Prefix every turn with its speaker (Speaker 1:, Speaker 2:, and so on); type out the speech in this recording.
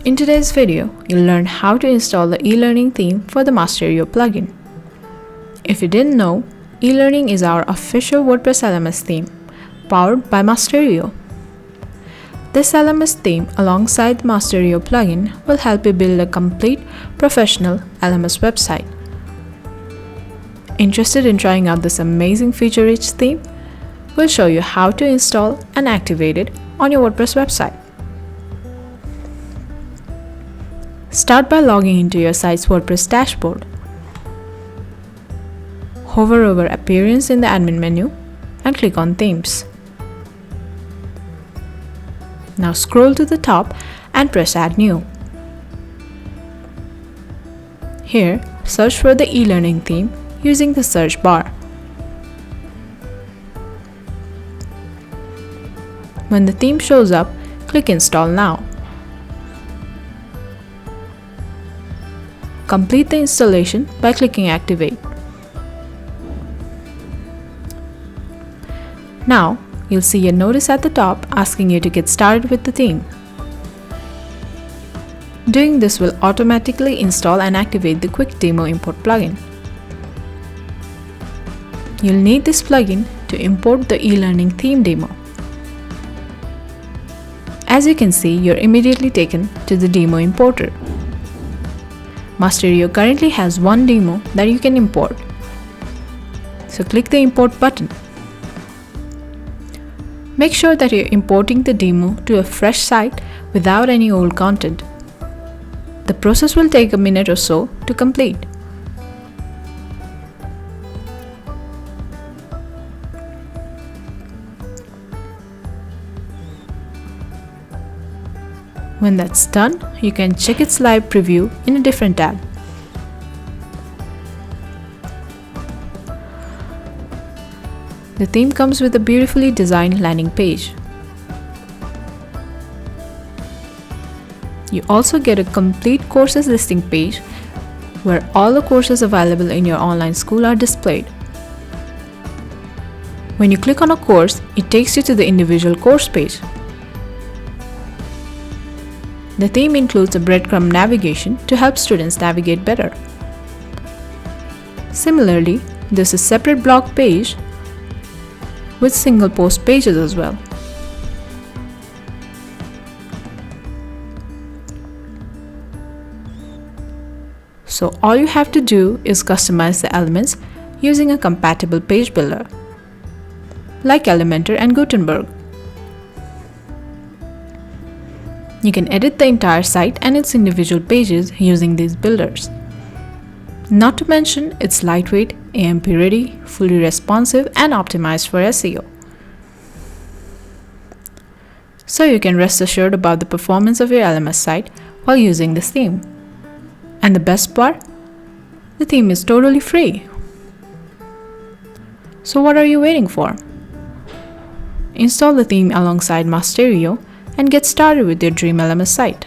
Speaker 1: In today's video, you'll learn how to install the eLearning theme for the Masterio plugin. If you didn't know, eLearning is our official WordPress LMS theme, powered by Masterio. This LMS theme alongside the Masterio plugin will help you build a complete professional LMS website. Interested in trying out this amazing feature-rich theme? We'll show you how to install and activate it on your WordPress website. Start by logging into your site's WordPress dashboard. Hover over Appearance in the admin menu and click on Themes. Now scroll to the top and press Add New. Here, search for the eLearning theme using the search bar. When the theme shows up, click Install Now. Complete the installation by clicking Activate. Now, you'll see a notice at the top asking you to get started with the theme. Doing this will automatically install and activate the Quick Demo Import plugin. You'll need this plugin to import the eLearning theme demo. As you can see, you're immediately taken to the demo importer. Masterio currently has one demo that you can import. So click the Import button. Make sure that you're importing the demo to a fresh site without any old content. The process will take a minute or so to complete. When that's done, you can check its live preview in a different tab. The theme comes with a beautifully designed landing page. You also get a complete courses listing page where all the courses available in your online school are displayed. When you click on a course, it takes you to the individual course page. The theme includes a breadcrumb navigation to help students navigate better. Similarly, there's a separate blog page with single post pages as well. So all you have to do is customize the elements using a compatible page builder, like Elementor and Gutenberg. You can edit the entire site and its individual pages using these builders. Not to mention, it's lightweight, AMP ready, fully responsive and optimized for SEO. So you can rest assured about the performance of your LMS site while using this theme. And the best part? The theme is totally free. So what are you waiting for? Install the theme alongside Masterio and get started with your dream LMS site.